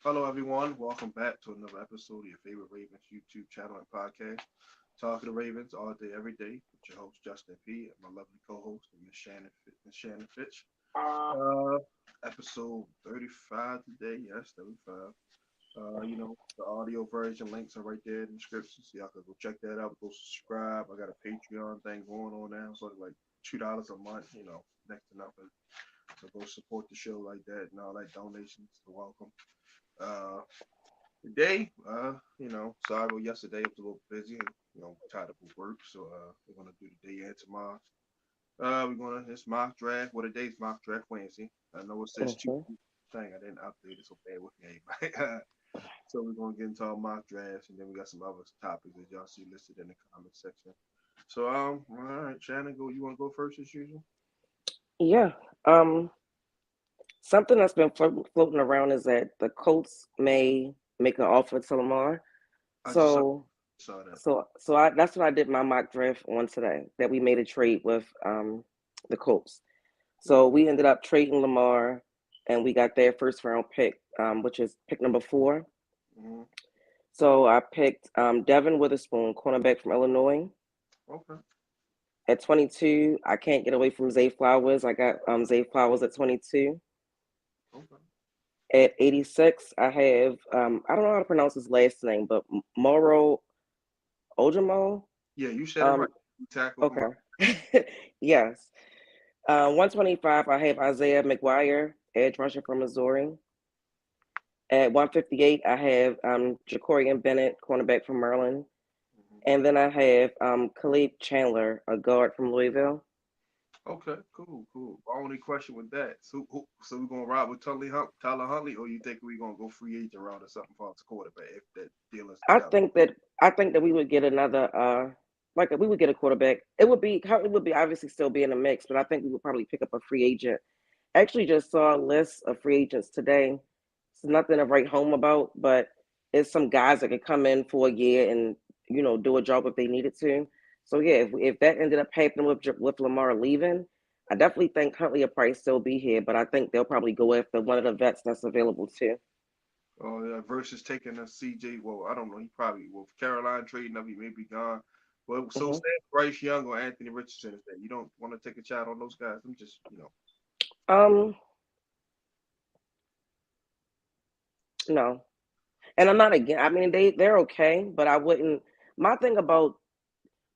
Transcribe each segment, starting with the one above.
Hello, everyone. Welcome back to another episode of your favorite Ravens YouTube channel and podcast. Talking to Ravens all day, every day with your host Justin P. and my lovely co-host Miss Shannon Fitch. Uh, Episode 35 today. Yes, 35. The audio version links are right there in the description, so y'all can go check that out. Go subscribe. I got a Patreon thing going on now, so it's like $2 a month. Next to nothing. So go support the show like that and all that donations. Are welcome. Uh, Today, sorry about yesterday. I was a little busy and, tied up with work. So, we're going to do the day and tomorrow. It's mock draft. Well, today's mock draft Wednesday. I know it says two Mhm. thing. I didn't update it, so bear with me, everybody. So, we're going to get into our mock drafts and then we got some other topics that y'all see listed in the comment section. So, all right, Shannon, you want to go first as usual? Yeah. Um, Something that's been floating around is that the Colts may make an offer to Lamar. I just So, saw that. that's what I did my mock draft on today. That we made a trade with the Colts. So we ended up trading Lamar, and we got their first round pick, which is pick number 4. Mm-hmm. So I picked Devin Witherspoon, cornerback from Illinois. Okay. At 22, I can't get away from Zay Flowers. I got Zay Flowers at 22. Okay. At 86, I have I don't know how to pronounce his last name, but Moro Ojamo. Yeah, you said it right. Um, You tackled him. okay, yes. 125, I have Isaiah McGuire, edge rusher from Missouri. At 158, I have Jacorian Bennett, cornerback from Maryland, Mhm. and then I have Calais Chandler, a guard from Louisville. Okay, cool. My only question with that, so we're gonna ride with Tyler Huntley, or you think we're gonna go free agent route or something for the quarterback if that deal is I done? think that we would get another like we would get a quarterback. It would be obviously still be in the mix, but I think we would probably pick up a free agent. I actually just saw a list of free agents today. It's nothing to write home about, but it's some guys that could come in for a year and do a job if they needed to. So yeah, if that ended up happening with Lamar leaving, I definitely think Huntley will probably still be here, but I think they'll probably go after one of the vets that's available too. Yeah, versus taking a CJ. Well, I don't know. He probably Caroline trading up. He may be gone. Well, so Hmm. say Bryce Young or Anthony Richardson is there. You don't want to take a shot on those guys. I'm just. Um, no. And I'm not again. I mean, they're okay, but I wouldn't. My thing about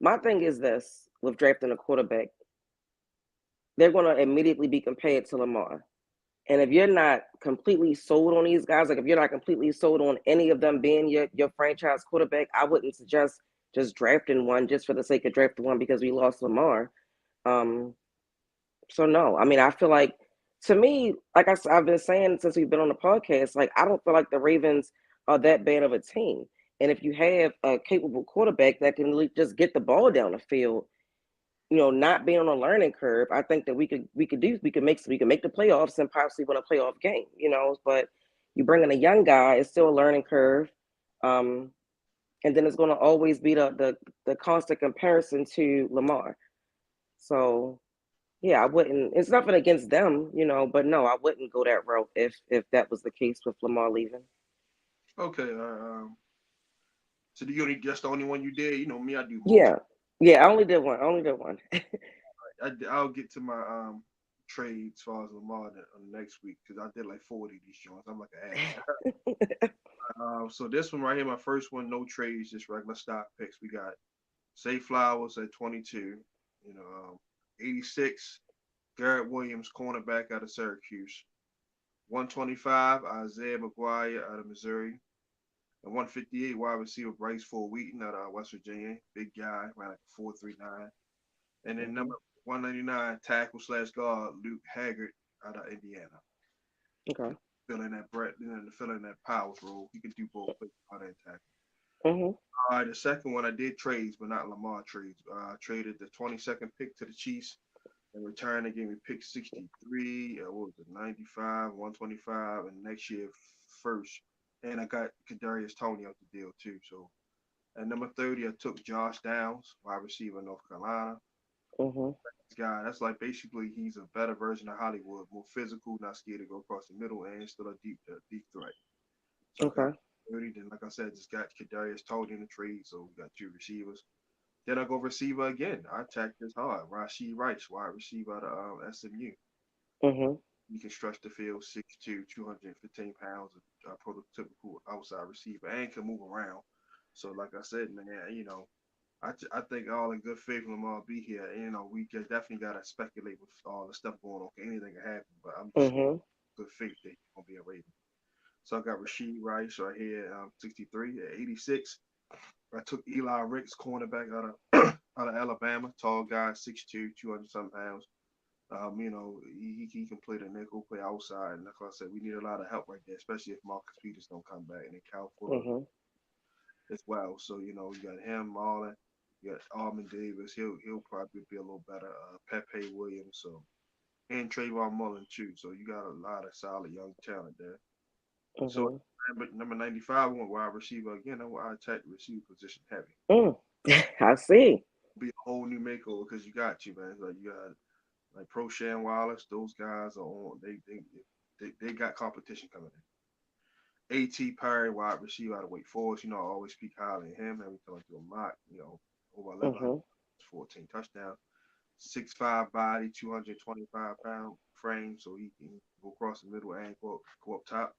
my thing is this with drafting a quarterback, they're going to immediately be compared to Lamar. And if you're not completely sold on these guys, like if you're not completely sold on any of them being your franchise quarterback, I wouldn't suggest just drafting one just for the sake of drafting one because we lost Lamar. Um, so no, I mean, I feel like to me, like I've been saying since we've been on the podcast, like I don't feel like the Ravens are that bad of a team. And if you have a capable quarterback that can just get the ball down the field, not being on a learning curve, I think that we could make the playoffs and possibly win a playoff game. But you bring in a young guy, it's still a learning curve, um, and then it's going to always be the constant comparison to Lamar. So yeah, I wouldn't. It's nothing against them, but no, I wouldn't go that route if that was the case with Lamar leaving. Okay. So you only just the only one you did. You know me. I do multiple. Yeah, yeah, I only did one. I only did one. I'll get to my trades as far as Lamar on the next week because I did like 40 of these joints. I'm like an addict. So this one right here, my first one, no trades, just regular stock picks. We got Say Flowers at 22, 86, Garrett Williams, cornerback out of Syracuse. 125, Isaiah McGuire out of Missouri. And 158, wide receiver Bryce Ford Wheaton out of West Virginia. Big guy, around like 4.39. And then Hmm. number 199, tackle slash guard Luke Haggard out of Indiana. Okay. Filling that Brett, to fill in that Powers role. He could do both, but out and tackle. Hmm. All right, the second one I did trades, but not Lamar trades. I traded the 22nd pick to the Chiefs. In return, they gave me pick 63, what was it, 95, 125, and next year first. And I got Kadarius Tony out the deal too. So at number 30, I took Josh Downs, wide receiver, North Carolina. Hmm. This guy, that's like basically he's a better version of Hollywood, more physical, not scared to go across the middle, and still a deep threat. I got Okay. 30. Then, like I said, just got Kadarius Toney in the trade, so we got 2 receivers. Then I go receiver again. I attack this hard. Rashee Rice, wide receiver out of SMU. Mhm. He can stretch the field, 6'2", 215 pounds, a prototypical outside receiver, and can move around. So, like I said, man, I think all in good faith when Lamar be here. We definitely got to speculate with all the stuff going on. Anything can happen, but I'm just Mhm. good faith that he's going to be a Raven. So I got Rashee Rice right here, 63 at 86. I took Eli Ricks, cornerback out of out of Alabama, tall guy, 6'2", 200 some pounds. He can play the nickel, play outside, and like I said, we need a lot of help right there, especially if Marcus Peters don't come back, and then Cal Fuller Mhm. as well. So you got him, Marlon, you got Armin Davis. He'll probably be a little better. Pepe Williams, so and Trayvon Mullen too. So you got a lot of solid young talent there. So Mhm. number 95, I went wide receiver again. I attack the receiver position heavy. Mm. I see. Be a whole new makeover because you got you, man. Like you got like Pro Shan Wallace. Those guys are on. They got competition coming in. A.T. Perry, wide receiver out of Wake Forest. I always speak highly of him every time I do a mock. Over 1,100, Mhm. 14 touchdowns. 6'5" body, 225-pound frame, so he can go across the middle and go up top.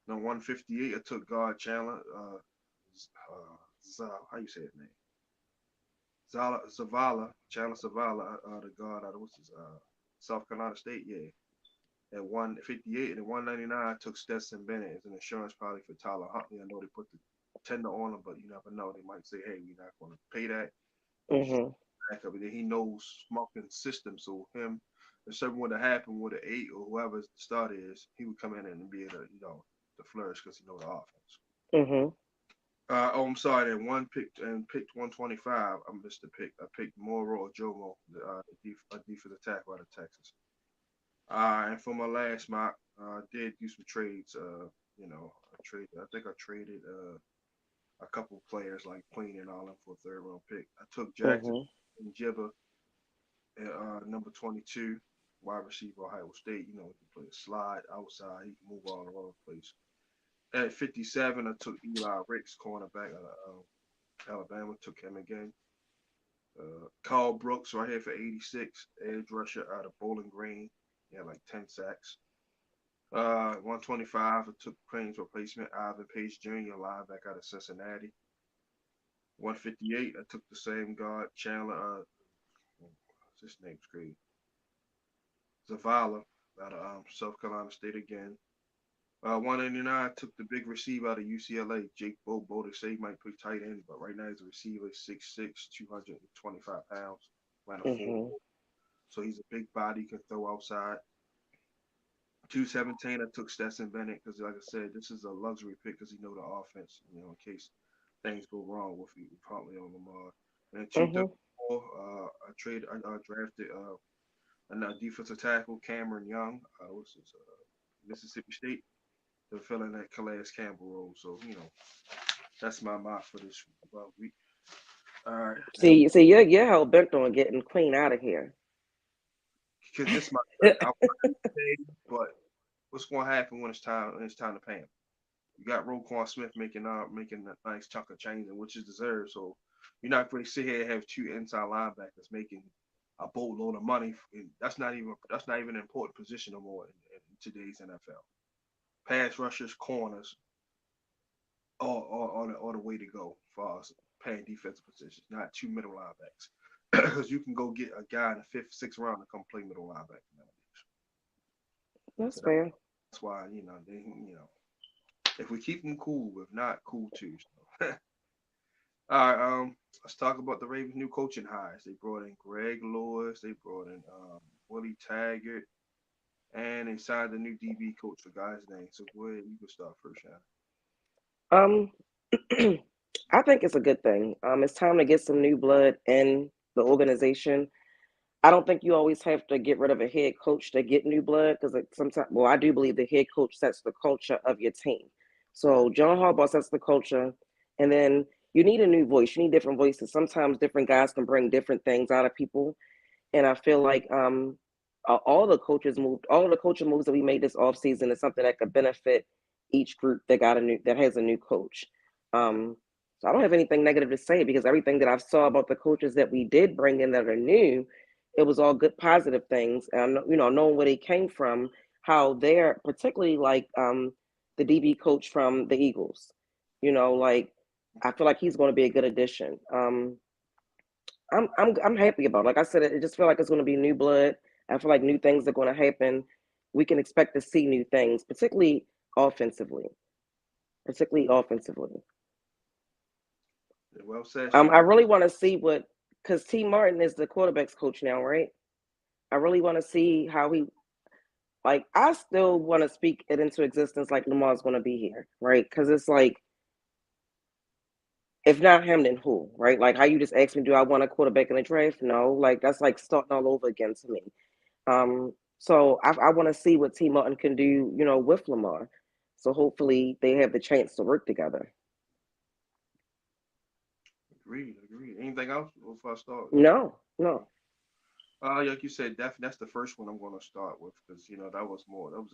Now 158, I took guard Chandler. How you say his name? Chandler Zavala, the guard out of South Carolina State. Yeah, at 158 and at 199, I took Stetson Bennett as an insurance policy for Tyler Huntley. I know they put the tender on him, but you never know. They might say, "Hey, we're not going to pay that." He's Mhm. back up, and then he knows smoking system. So him, if something would have happened with an 8 or whoever the starter is, he would come in and be able to, to flourish because he know the offense. Mhm. I'm sorry. That one picked 125. I missed the pick. I picked Moro Jomo, a defensive tackle out of Texas. And for my last mock, I did do some trades. I think I traded a couple players like Queen and all them for a third round pick. I took Jackson Mhm. and Jibba at number 22, wide receiver, Ohio State. He can play a slide outside. He can move all over the place. At 57, I took Eli Ricks, cornerback out of Alabama. Took him again. Carl Brooks right here for 86, edge rusher out of Bowling Green. He had like 10 sacks. 125, I took Crane's replacement, Ivan Pace Jr., linebacker out of Cincinnati. 158, I took the same guard, Chandler, his name's great, Zavala out of South Carolina State again. 189, I took the big receiver out of UCLA, Jake Bobo. They say he might play tight end, but right now he's a receiver, 6'6", 225 pounds, ran a 4. Mhm. So he's a big body, can throw outside. 217, I took Stetson Bennett because, like I said, this is a luxury pick because he know the offense, in case things go wrong with you, probably on Lamar. And then Mhm. 234, I drafted another defensive tackle, Cameron Young, Mississippi State, to fill in that Calais Campbell role. So, that's my mock for this week. All right. And See, you're hell bent on getting Queen out of here. because this my pick, I want to say, but what's going to happen when it's time to pay him? You got Roquan Smith making a nice chunk of change, which is deserved. So you're not going to sit here and have 2 inside linebackers making a boatload of money. That's not even an important position no more in today's NFL. Pass rushers, corners, are the way to go for us paying defensive positions, not 2 middle linebackers. Because you can go get a guy in the fifth, sixth round to come play middle linebacker nowadays. That's So fair. that's why if we keep them cool, if not, cool too. So. All right, let's talk about the Ravens' new coaching hires. They brought in Greg Lewis, they brought in Willie Taggart, and they signed a new DB coach. The guy's name. So go ahead, you can start first, Shannon. Um, I think it's a good thing. It's time to get some new blood in the organization. I don't think you always have to get rid of a head coach to get new blood because sometimes, well, I do believe the head coach sets the culture of your team. So John Harbaugh sets the culture, and then you need a new voice. You need different voices. Sometimes different guys can bring different things out of people, and I feel like all the coaching moves that we made this offseason is something that could benefit each group that has a new coach. So I don't have anything negative to say because everything that I saw about the coaches that we did bring in that are new, it was all good positive things. And knowing where they came from, how they're particularly like the DB coach from the Eagles. Like I feel like he's going to be a good addition. I'm happy about it. Like I said, it just feel like it's going to be new blood. I feel like new things are going to happen. We can expect to see new things, offensively, particularly offensively. Yeah, well said, I Shannon. really want to see because T. Martin is the quarterbacks coach now, right? I really want to see how he, like, I still want to speak it into existence like Lamar's going to be here, right? Because it's like, if not him, then who, right? Like how you just asked me, do I want a quarterback in the draft? No, like that's like starting all over again to me. So I want to see what T. Martin can do, with Lamar. So hopefully they have the chance to work together. Agreed, agreed. Anything else before I start? No, no. Like you said, that's the first one I'm going to start with because that was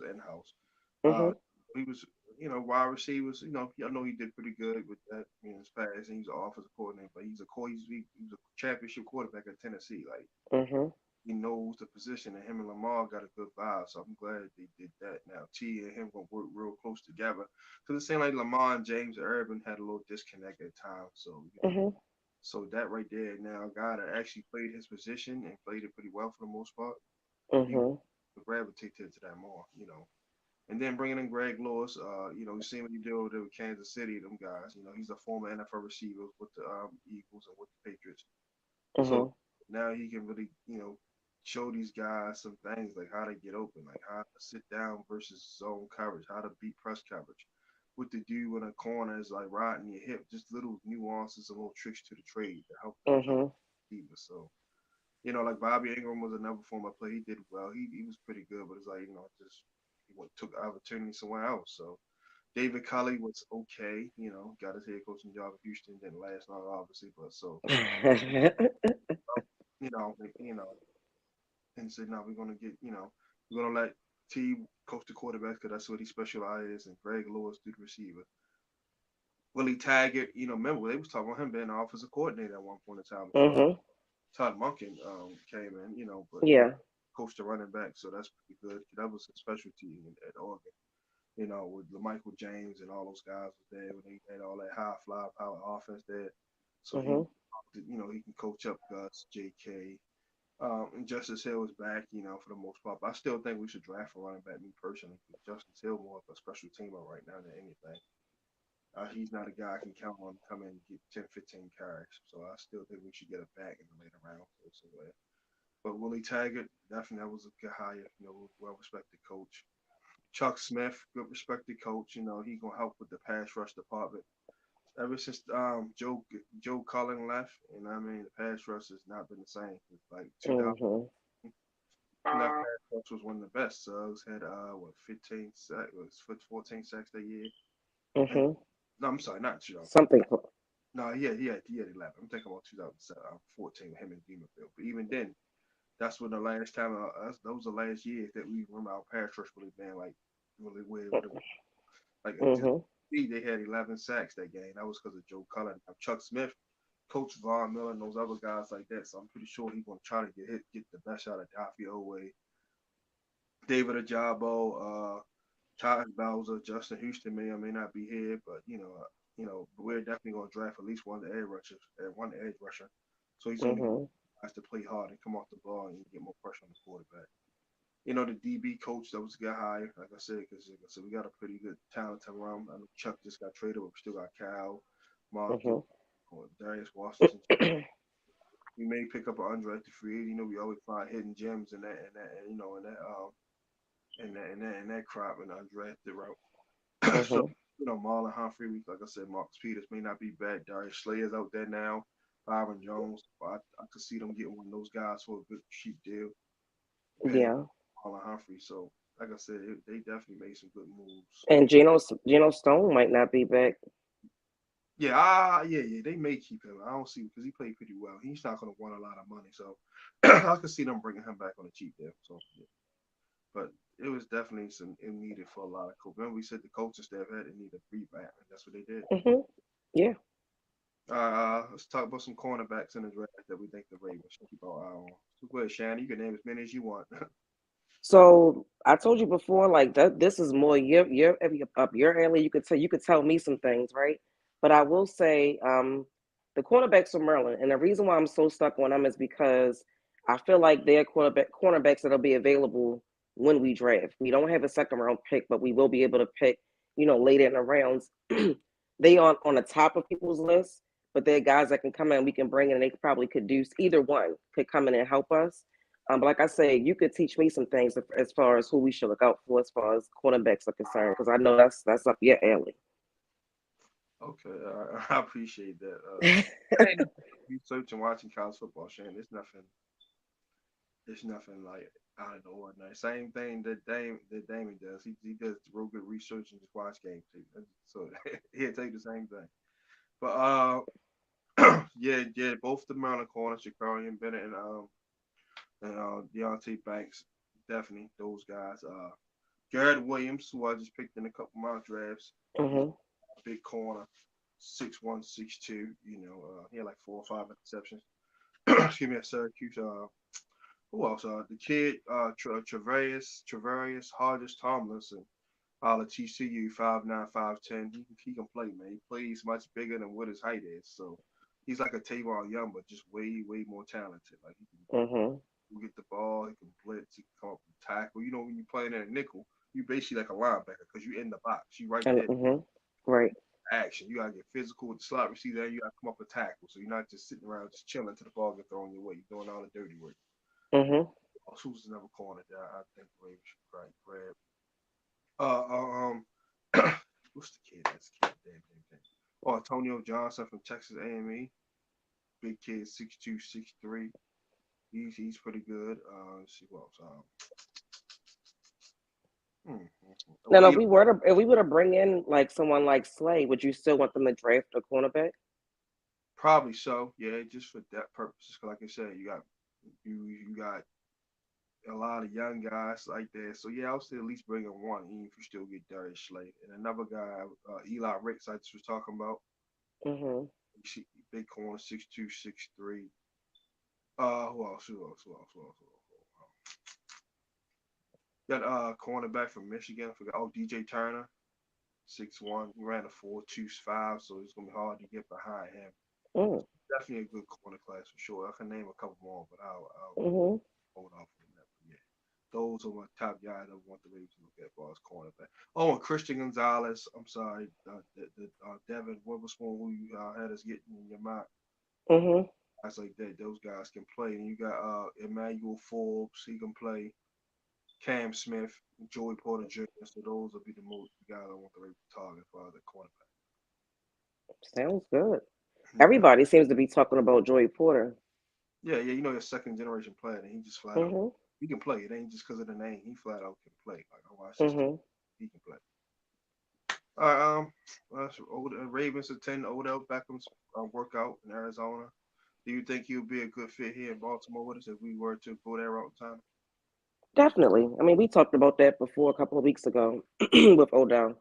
in house. Uh, Mhm. he was, wide receivers. I know he did pretty good with that in his past. And he's an offensive coordinator, but he's a championship quarterback at Tennessee. Like Mhm. he knows the position, and him and Lamar got a good vibe. So I'm glad they did that. Now T and him gonna work real close together because it seemed like Lamar and James Urban had a little disconnect at times. So Mhm. so that right there now, a guy that actually played his position and played it pretty well for the most part, he Mhm. would gravitate to that more. And then bringing in Greg Lewis, you seen what he did over there with Kansas City, them guys. He's a former NFL receiver with the Eagles and with the Patriots. So Mhm. now he can really, show these guys some things like how to get open, like how to sit down versus zone coverage, how to beat press coverage, what to do when a corner is like riding your hip, just little nuances and little tricks to the trade to help the Mhm. receivers. So, like Bobby Ingram was another former player. He did well. He was pretty good, but it's like, just took the opportunity somewhere else. So David Culley was okay, got his head coaching job in Houston, didn't last long obviously, but so you know, you know, and said, no, we're gonna let T coach the quarterback because that's what he specializes, and Greg Lewis do the receiver. Willie Taggart, remember they was talking about him being an offensive coordinator at one point in time before Mhm. Todd Monken came in, but Yeah. coached the running back, so that's pretty good. That was his specialty at Oregon. With Michael James and all those guys was there when they had all that high fly power offense there. So Mhm. he can coach up Gus, J.K. And Justice Hill is back, for the most part. But I still think we should draft a running back, me personally, because Justice Hill more of a special teamer right now than anything. He's not a guy I can count on to come in and get 10, 15 carries. So I still think we should get a back in the later rounds. But Willie Taggart, definitely that was a good hire, well respected coach. Chuck Smith, good respected coach. He gonna help with the pass rush department. Ever since Joe Cullen left, and I mean the pass rush has not been the same. It's like 2000, Mhm. that pass rush was one of the best. Suggs had 15 sacks, was 14 sacks that year. And Mhm. no, I'm sorry, not 2000. Something. No, he had 11. I'm thinking about 2014 with him and Demerville. But even then, that's when the last time that was the last year that we remember our pass rush really being like really weird. Like just Mhm. they had 11 sacks that game. That was because of Joe Cullen. Now, Chuck Smith, Coach Von Miller, and those other guys like that. So I'm pretty sure he's gonna try to get the best out of Daffy Oway, David Ajabo, Todd Bowser, Justin Houston may or may not be here, but we're definitely gonna draft at least one edge rusher. So he's only Mhm. has to play hard and come off the ball and get more pressure on the quarterback. The DB coach that was a good hire, like I said, because like I said, we got a pretty good talent around. I know Chuck just got traded, but we still got Cal, Mark Duke, Mhm. or Darius Washington. We may pick up an undrafted free agent. We always find hidden gems in that crop and undrafted route. So, Mhm. Marlon Humphrey, like I said, Marcus Peters may not be back. Darius Slayer's out there now. Byron Jones. I could see them getting one of those guys for a good cheap deal, depending Yeah. on Marlon Humphrey. So, like I said, they definitely made some good moves. And Geno Stone might not be back. Yeah, yeah. They may keep him. I don't see because he played pretty well. He's not going to want a lot of money, so I could see them bringing him back on a cheap deal. So, yeah. But it was definitely some it needed for a lot of coach. Remember we said the coaching staff had it needed a revamp, and that's what they did. Yeah. Let's talk about some cornerbacks in the draft that we think the Ravens should keep our eye on. So go ahead, Shannon. You can name as many as you want. So I told you before, like that. This is more up your alley. You could tell me some things, right? But I will say, the cornerbacks from Maryland, and the reason why I'm so stuck on them is because I feel like they're cornerbacks that'll be available when we draft. We don't have a second round pick, but we will be able to pick, later in the rounds. They on the top of people's list, but they're guys that can come in. We can bring in, and they probably could do either one could come in and help us. But like I say, you could teach me some things as far as who we should look out for as far as quarterbacks are concerned, because I know that's up your alley. Okay, I appreciate that. Research and watching college football, Shannon. It's nothing like out of the ordinary. Same thing that Damon does. He does real good research and just watch game tape. So he'll take the same thing. But yeah, both the Maryland corners, Shakarian Bennett and Deontay Banks, definitely those guys. Garrett Williams, who I just picked in a couple mock drafts. He's Hmm. a big corner, 6'1", 6'2". He had like 4 or 5 interceptions. Excuse me, at Syracuse. Who else? The kid, Travarius Hodges Tomlinson, at TCU, 5'9", 5'10". He can play, man. He plays much bigger than what his height is. So he's like a Tavon Young, but just way more talented. Like Hmm. he can get the ball, he can blitz, he can come up and tackle. When you're playing in a nickel, you basically like a linebacker because you in the box. You right And there right. action. You gotta get physical with the slot receiver. You gotta come up and tackle. So you're not just sitting around just chilling till the ball gets thrown your way. You're doing all the dirty work. Hmm. Who's another corner that I think the Ravens should grab? Uh, what's the kid? That's the kid. Damn. Oh, Antonio Johnson from Texas A&M. Big kid, 6'2", 6'3". He's pretty good. Let's see what else. Oh, Now, if we were to bring in like someone like Slay, would you still want them to draft a cornerback? probably so. Yeah, just for that purpose. 'Cause like I said, you got a lot of young guys like that. So yeah, I'll still at least bring in one, even if you still get Darius Slay. And another guy, Eli Ricks, I just was talking about. Hmm. Big corner, 6'2", 6'3". Who else? Got cornerback from Michigan. I forgot. Oh, DJ Turner, 6'1". He ran a 4.25, so it's gonna be hard to get behind him. Mm. Definitely a good corner class for sure. I can name a couple more, but I'll Hmm. hold off on that. But yeah, those are my top guys I want the Ravens to look at as far as cornerback. Oh, and Christian Gonzalez. I'm sorry, Devin Witherspoon, who you had us getting in your mind. Hmm. Guys like that, those guys can play. And you got Emmanuel Forbes, he can play. Cam Smith, Joey Porter Jr. So those will be the most guys I want the Ravens to target for the cornerback. Sounds good. Yeah, Everybody seems to be talking about Joey Porter. yeah. He's a second generation player, and he just flat out Hmm. he can play. It ain't just because of the name. He flat out can play. Like I watched his tape, Hmm. he can play. All right, Ravens attend Odell Beckham's workout in Arizona. Do you think he would be a good fit here in Baltimore with us if we were to go there route time? Definitely. I mean, we talked about that before a couple of weeks ago with Odell.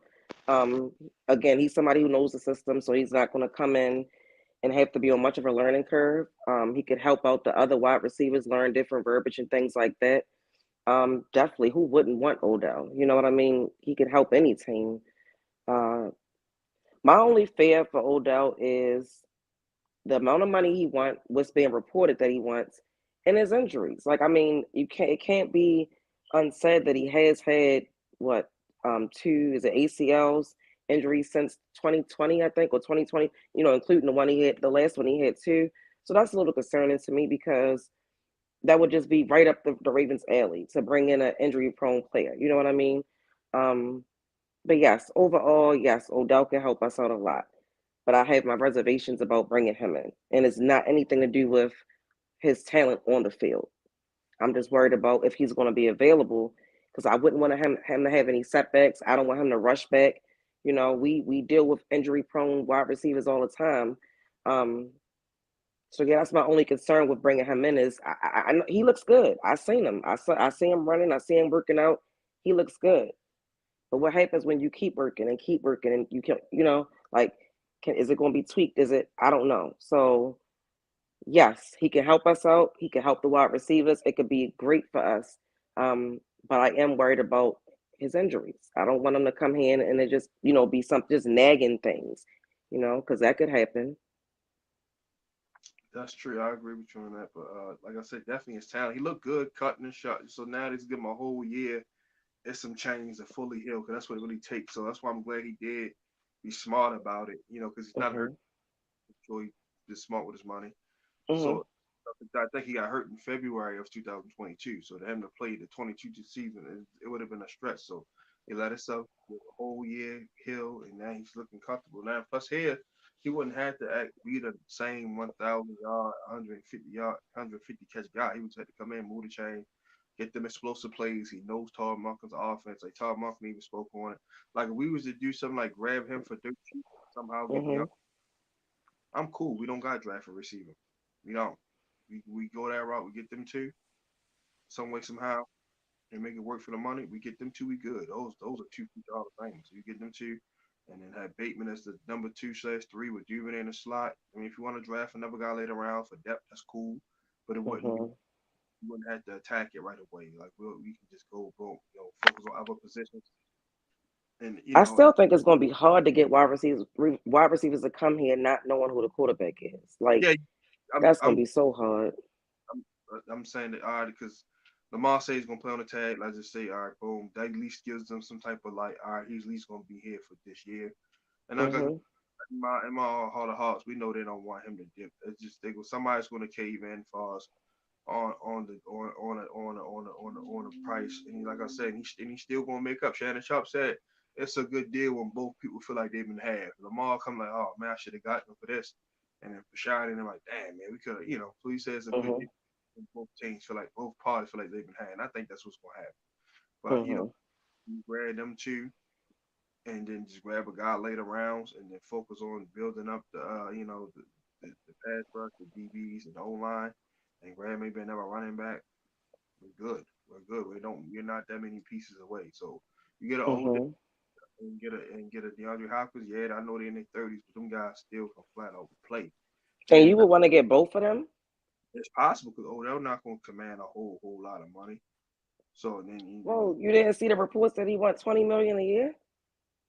Um, Again, he's somebody who knows the system, so he's not going to come in and have to be on much of a learning curve. He could help out the other wide receivers learn different verbiage and things like that. Definitely, who wouldn't want Odell? You know what I mean? He could help any team. Uh, my only fear for Odell is the amount of money he wants, what's being reported that he wants, and his injuries. Like, I mean, it can't be unsaid that he has had what two is it ACLs injuries since 2020, I think, or 2020. Including the one he had, the last one he had two. So that's a little concerning to me because that would just be right up the Ravens' alley to bring in an injury-prone player. You know what I mean? Um, but yes, overall, yes, Odell can help us out a lot. But I have my reservations about bringing him in, and it's not anything to do with his talent on the field. I'm just worried about if he's going to be available because I wouldn't want him to have any setbacks. I don't want him to rush back. We deal with injury prone wide receivers all the time. Um, so yeah, that's my only concern with bringing him in is I know he looks good. I seen him. I see him running. I see him working out. he looks good. But what happens when you keep working and you can, like, is it going to be tweaked? Is it? I don't know. So yes, he can help us out. He can help the wide receivers. It could be great for us. But I am worried about his injuries. I don't want him to come here and it just, be some just nagging things, because that could happen. That's true. I agree with you on that. But like I said, definitely his talent. He looked good cutting and shot. So now he's give him a whole year. It's some change to fully heal because that's what it really takes. So that's why I'm glad he did be smart about it. Because he's not hurt. Mhm. So he is smart with his money. Mhm. So I think he got hurt in February of 2022. So to him to play the 22 season, it would have been a stretch. So he let himself get a whole year heal, and now he's looking comfortable. Now, plus here, he wouldn't have to be the same 1,000 yard, 150 yard, 150 catch guy. He would have to come in, move the chain, get them explosive plays. He knows Todd Monken's offense. Like Todd Monken even spoke on it. Like if we was to do something like grab him for 13, somehow get the Mhm. I'm cool. We don't got draft a receiver. We don't. We go that route. We get them two some way somehow and make it work for the money. We get them two. We good. Those are two future Hall of Famers. You get them two, and then have Bateman as the number 2/3 with Duvernay in the slot. I mean, if you want to draft another guy later around for depth, that's cool. But it wouldn't be. Mhm. You wouldn't have to attack it right away. Like we can just go boom, focus on other positions, and I still think it's going to be hard to get wide receivers to come here not knowing who the quarterback is. Like yeah, I'm that's going I'm to be so hard. I'm, I'm saying that all right because Lamar says he's gonna play on the tag. Let's just say all right, boom. That at least gives them some type of like, all right, he's at least gonna be here for this year. And I got Mhm. in my heart of hearts, we know they don't want him to dip. It's just somebody's gonna cave in for us on the price. And like I said, he's still gonna make up. Shannon Sharp said it's a good deal when both people feel like they've been had. Lamar come like, oh man, I should have gotten him for this, and then Rashad and they're like, damn man, we could have, So he says it's a good deal. Mhm. Both teams feel like both parties feel like they've been had. And I think that's what's gonna happen. But Mhm. you grab them two and then just grab a guy later rounds and then focus on building up the pass rush, the DBs, and the O line, and grab maybe another running back. We're good. We're good. We're not that many pieces away. So you get an older Mhm. and get a DeAndre Hopkins. Yeah, I know they're in their 30s, but them guys still can flat out play. And And you would want to get both of them. it's possible because Odell not going to command a whole lot of money. So then Well, you didn't see the reports that he wants 20 million a year.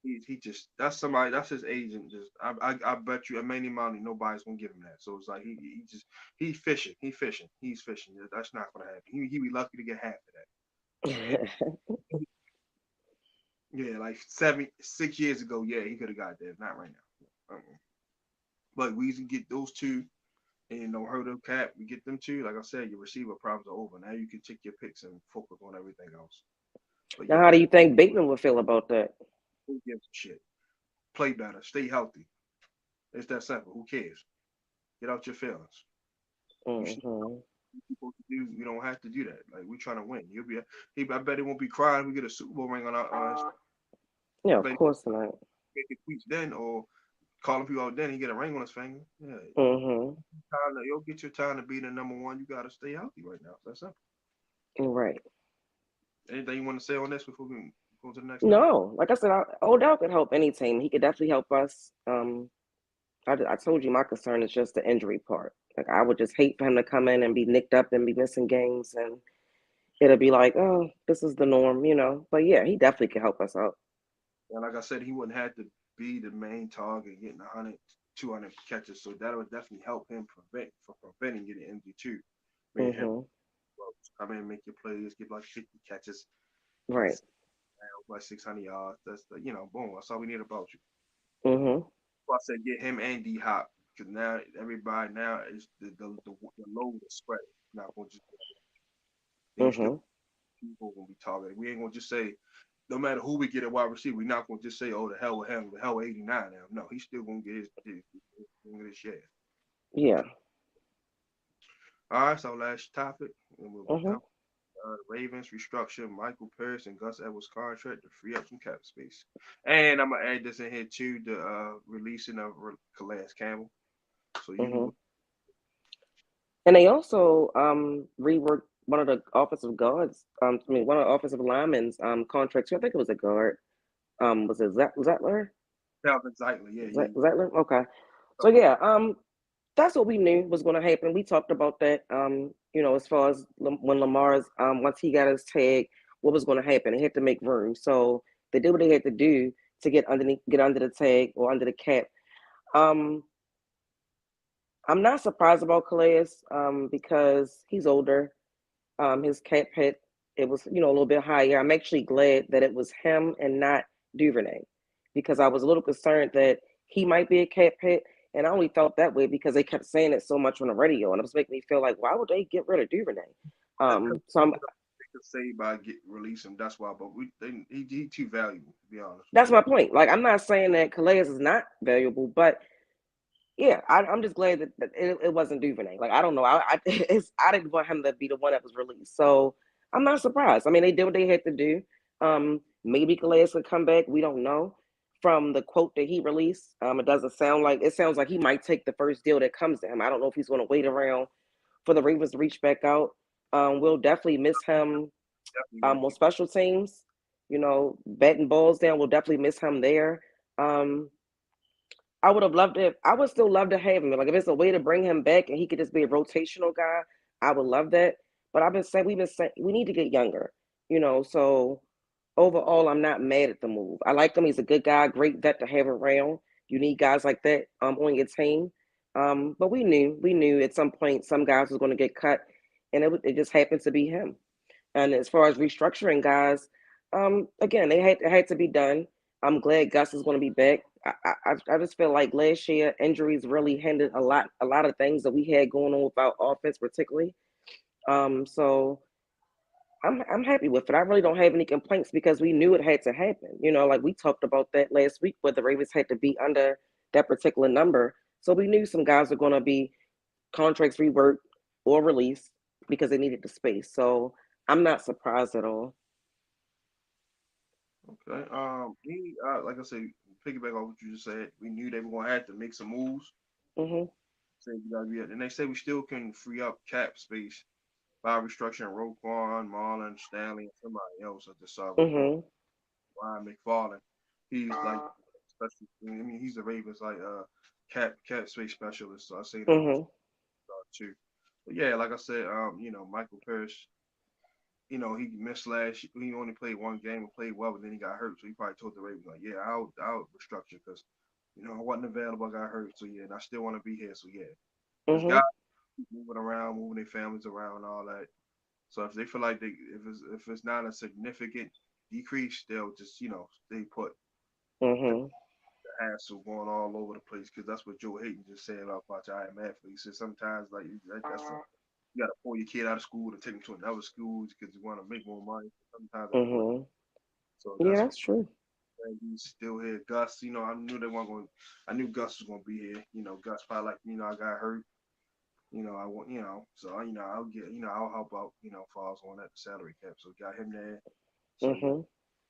he just that's somebody that's his agent. Just I bet you a many money nobody's gonna give him that. So it's like he's fishing. That's not gonna happen. He be lucky to get half of that. And yeah, like 6 years ago, yeah, he could have got that. Not right now. But we can get those two and no hurdle cap. We get them two. Like I said, your receiver problems are over. Now you can take your picks and focus on everything else. But Now, yeah, how do you think Bateman would feel about that? who gives a shit? Play better. Stay healthy. It's that simple. Who cares? Get out your feelings. You should Mhm. supposed to do. We don't have to do that. Like we're trying to win. I bet he won't be crying. We get a Super Bowl ring on our. Yeah, I of bet course not. he make tweets then or calling people out then. He get a ring on his finger. Yeah, Mhm. you'll get your time to be the number one. You got to stay healthy right now. That's simple. Right. Anything you want to say on this before we go to the next topic? No, like I said, Odell could help any team. He could definitely help us. I told you my concern is just the injury part. Like I would just hate for him to come in and be nicked up and be missing games, and it'll be like, oh, this is the norm. But yeah, he definitely could help us out. And like I said, he wouldn't have to be the main target getting 100, 200 catches. So that would definitely help him preventing getting injured too. Me and him Mhm. come in, make your plays, get like 50 catches, get Right. like 600 yards. That's boom. That's all we need about you. Mhm. So I said get him and D Hop because now everybody now is the load is spread. Not gonna just these still Mhm. people gonna be targeted. We ain't gonna just say no matter who we get at wide receiver, we're not gonna just say oh the hell with him, the hell with 89 now. No, he's still gonna get his share. Yeah. All right, so last topic, and we'll be Mhm. done. The Ravens restructure Michael Pierce and Gus Edwards contract to free up some cap space. And I'm gonna add this in here too, the releasing of Calais Campbell. So you Mhm. And they also reworked one of the offensive guards. One of the offensive linemen's contracts. I think it was a guard. Was it Zettler? Calvin Zeitler, yeah, yeah, yeah. Zettler. Okay. So Something like yeah, that's what we knew was going to happen. We talked about that. As far as when Lamar's once he got his tag, what was going to happen? He had to make room. So they did what they had to do to get under the tag or under the cap. Um, I'm not surprised about Calais because he's older. His cap hit it was a little bit higher. I'm actually glad that it was him and not Duvernay because I was a little concerned that he might be a cap hit, and I only felt that way because they kept saying it so much on the radio, and it was making me feel like why would they get rid of Duvernay? that. Because So they could say by release him. That's why. But he too valuable to be honest with that's you. my point. Like I'm not saying that Calais is not valuable, but yeah, I'm just glad that it wasn't Duvernay. Like I don't know, I didn't want him to be the one that was released, so I'm not surprised. I mean, they did what they had to do. Maybe Calais could come back. We don't know. From the quote that he released, it sounds like he might take the first deal that comes to him. I don't know if he's going to wait around for the Ravens to reach back out. We'll definitely miss him Definitely gonna on keep. special teams. Batting balls down. We'll definitely miss him there. Um, I would have loved it. I would still love to have him. Like if it's a way to bring him back and he could just be a rotational guy, I would love that. But we've been saying we need to get younger. So overall, I'm not mad at the move. I like him. He's a good guy, great vet to have around. You need guys like that on your team. But we knew at some point some guys was going to get cut, and it just happened to be him. And as far as restructuring guys, again, it had to be done. I'm glad Gus is going to be back. I just feel like last year injuries really hindered a lot of things that we had going on with our offense, particularly. So I'm happy with it. I really don't have any complaints because we knew it had to happen. Like we talked about that last week, where the Ravens had to be under that particular number. So we knew some guys are going to be contracts reworked or released because they needed the space. So I'm not surprised at all. Okay. He like I said, piggyback on what you just said. We knew they were gonna have to make some moves. Mhm. Say we gotta be, and they say we still can free up cap space by restructuring Roquan, Marlon, Stanley, and somebody else at the side with Mhm. Ryan McFarland. He's like special. I mean, he's the Ravens like cap space specialist. So I say that Mhm. too. But yeah, like I said, Michael Pierce, he missed last. He only played one game and played well, but then he got hurt. So he probably told the Ravens like, "Yeah, I'll restructure because I wasn't available. I got hurt. So yeah, and I still want to be here. So yeah, there's guys Mhm. moving around, moving their families around, and all that. So if they feel like if it's not a significant decrease, they'll just stay put. The Mhm. hassle going all over the place because that's what Joe Hayden just said about your IM athletes. He said sometimes like you got to pull your kid out of school and take him to another school because you want to make more money. Sometimes that ain't what. Mhm. So Yeah, that's that's true. he's still here. Gus, I knew they weren't going. I knew Gus was going to be here. Gus probably like I got hurt. I want so I'll get I'll help out falls on that salary cap. So got him there. So yeah, Mhm.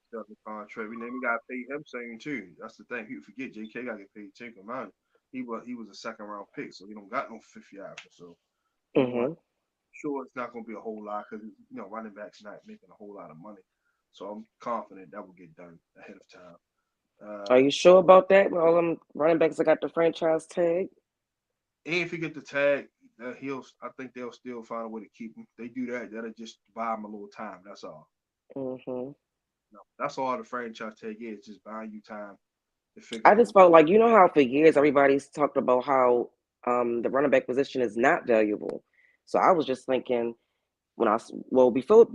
still the contract. And then we got to pay him same too. That's the thing. People forget JK got to get paid too. Come he was a second round pick, so he don't got no fifth year option. So he going Mhm. sure it's not going to be a whole lot because running backs not making a whole lot of money. So I'm confident that will get done ahead of time. Are Uh, you sure about that? With all them running backs that got the franchise tag. and if he get the tag, I think they'll still find a way to keep him. They do that. That'll just buy him a little time. That's all. Mhm. No, that's all the franchise tag is, just buying you time to figure I out. just felt like how for years everybody's talked about how the running back position is not valuable. So I was just thinking before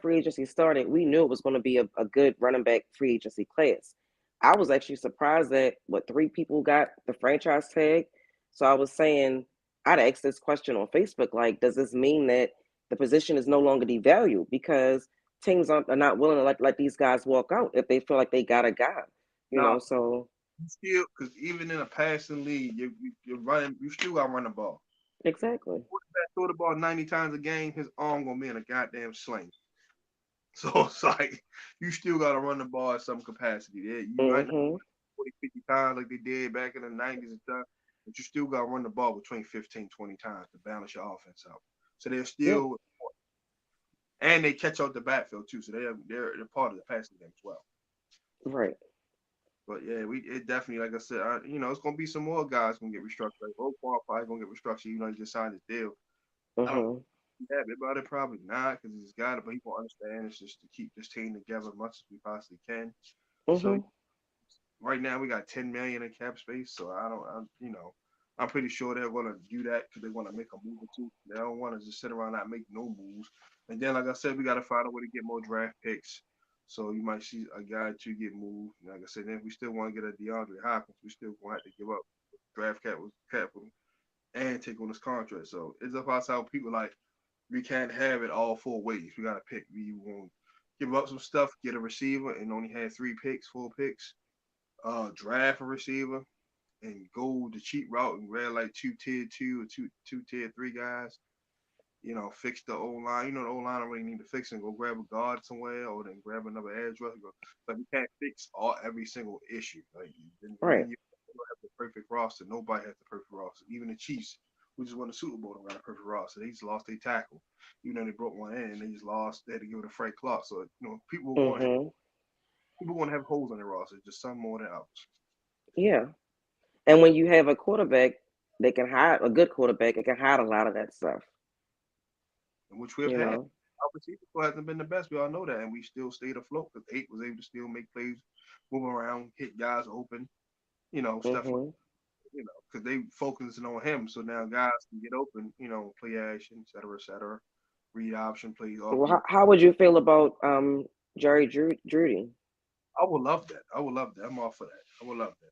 free agency started, we knew it was going to be a good running back free agency class. I was actually surprised that what three people got the franchise tag. So I was saying I'd asked this question on Facebook, like, does this mean that the position is no longer devalued because teams are not willing to let these guys walk out if they feel like they got a guy, Now, So you still, because even in a passing league, you're running, you still got to run the ball. exactly. Quarterback throw the ball 90 times a game, his arm gonna be in a goddamn sling. So it's like you still got to run the ball at some capacity. Yeah, you might not Mhm. 40, 50 times like they did back in the 90s and stuff, but you still got to run the ball between 15, 20 times to balance your offense out. So they're Yep. still. and they catch out the backfield too. So they're part of the passing game as well. Right. But yeah, it definitely, like I said, it's gonna be some more guys gonna get restructured. Like Roquan probably gonna get restructured, even though he just signed his deal. I don't Mhm. be happy about it, probably not, because he's got it, but he will understand it's just to keep this team together as much as we possibly can. So Mhm. right now we got 10 million in cap space, so I'm pretty sure they're gonna do that because they want to make a move or two. They don't want to just sit around not make no moves. And then, like I said, we got to find a way to get more draft picks. So you might see a guy to get moved. Like I said, then if we still want to get a DeAndre Hopkins, we still gonna have to give up draft capital and take on this contract. So it's about how people like we can't have it all four ways. We gotta pick. We won't give up some stuff, get a receiver, and only had 3 picks, 4 picks. Draft a receiver and go the cheap route and grab like two tier two or two tier three guys. Fix the O line. The O line already need to fix and go grab a guard somewhere or then grab another edge rusher. But we can't fix every single issue. Like Right. then you don't have the perfect roster. Nobody has the perfect roster. Even the Chiefs, who just won the Super Bowl, don't got a perfect roster. They just lost their tackle. Even though they broke one in, they just lost. They had to give it to Frank Clark. So Mhm. people going to have holes on their roster, just some more than others. Yeah. And when you have a quarterback, they can hide a good quarterback. It can hide a lot of that stuff. And which we've You had. know. Our receiver hasn't been the best. We all know that, and we still stayed afloat because eight was able to still make plays, move around, hit guys open, stuff like Mhm. because they focusing on him. So now guys can get open, play action, et cetera, read option plays off Well, you. how would you feel about Jerry Judy? I would love that. I would love that. I'm all for that. I would love that.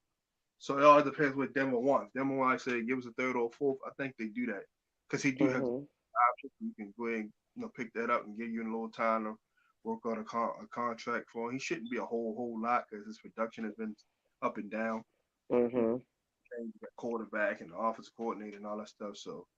So it all depends what Denver wants. Denver wants, I say, give us a third or a fourth. I think they do that because he do have Mhm. options. You can go ahead and pick that up and give you a little time to work on a contract for him. He shouldn't be a whole lot because his production has been up and down. You Mhm. change the quarterback and the office coordinator and all that stuff. So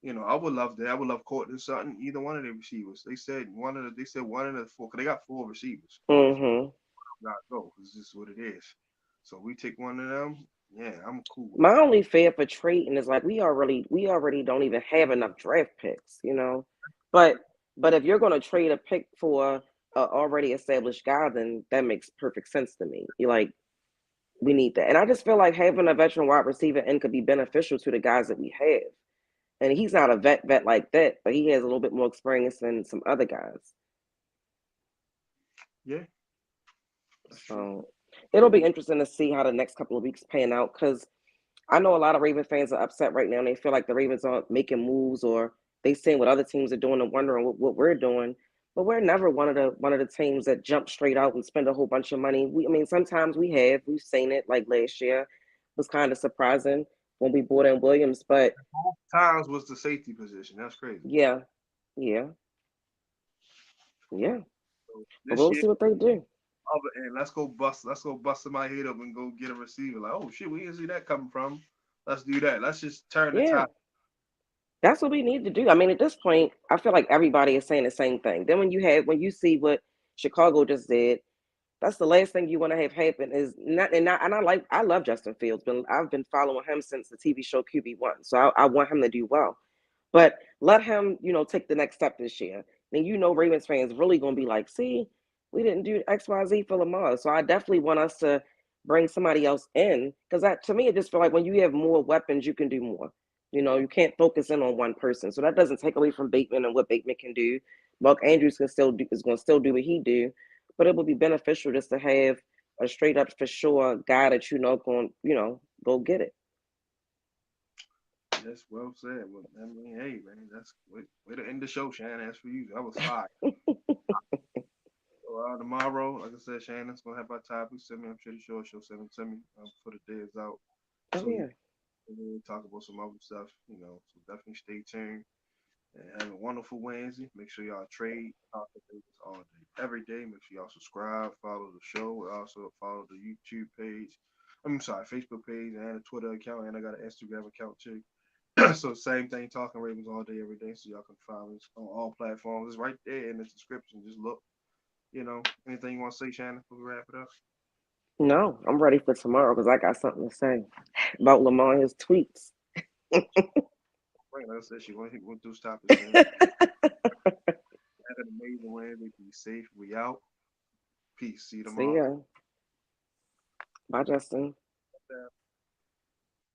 I would love that. I would love Courtland Sutton, either one of the receivers. They said one of the four because they got 4 receivers. Mhm. Not go. It's just what it is. So we take one of them. Yeah, I'm cool with My that. only fear for trading is like we already don't even have enough draft picks, But if you're going to trade a pick for a already established guy, then that makes perfect sense to me. You like we need that, and I just feel like having a veteran wide receiver in could be beneficial to the guys that we have. And he's not a vet like that, but he has a little bit more experience than some other guys. Yeah, that's true. So it'll be interesting to see how the next couple of weeks pan out because I know a lot of Raven fans are upset right now and they feel like the Ravens aren't making moves or they seeing what other teams are doing and wondering what we're doing. But we're never one of the teams that jump straight out and spend a whole bunch of money. I mean, sometimes we've seen it like last year. It was kind of surprising when we bought in Williams, but Both times was the safety position. That's crazy. yeah, yeah, yeah. So But this we'll year, see what they do. other end, let's go bust somebody head up and go get a receiver. Like, oh shit, we didn't see that coming from. Let's do that. Let's just turn the Yeah, top. that's what we need to do. I mean, at this point, I feel like everybody is saying the same thing. Then when you see what Chicago just did, that's the last thing you want to have happen is not and I love Justin Fields, but I've been following him since the TV show QB1. So I want him to do well. But let him, take the next step this year. Then Ravens fans really gonna be like, see, we didn't do XYZ for Lamar. So I definitely want us to bring somebody else in. Because that to me it just feel like when you have more weapons, you can do more. You can't focus in on one person. So that doesn't take away from Bateman and what Bateman can do. Mark Andrews is gonna still do what he do, but it would be beneficial just to have a straight up for sure guy that going, go get it. That's well said. Well, I mean, hey man, that's way to end the show, Shannon. That's for you. That was fire. So, tomorrow, like I said, Shannon's gonna have our topic. Send me. I'm pretty sure she'll send them to me before the day is out. Oh So you yeah. can talk about some other stuff. So definitely stay tuned and have a wonderful Wednesday. Make sure y'all trade talk to Vegas all day, every day. Make sure y'all subscribe, follow the show, and also follow the YouTube page. I'm sorry, Facebook page and a Twitter account, and I got an Instagram account too. So same thing, talking Ravens all day, every day. So y'all can find us on all platforms. It's right there in the description. Just look. Anything you want to say, Shannon, before we wrap it up? No, I'm ready for tomorrow because I got something to say about Lamar and his tweets. Right, like I said, she want to do stop this thing. amazing way. They be safe. We out. Peace. See you See tomorrow. ya. Bye, Justin.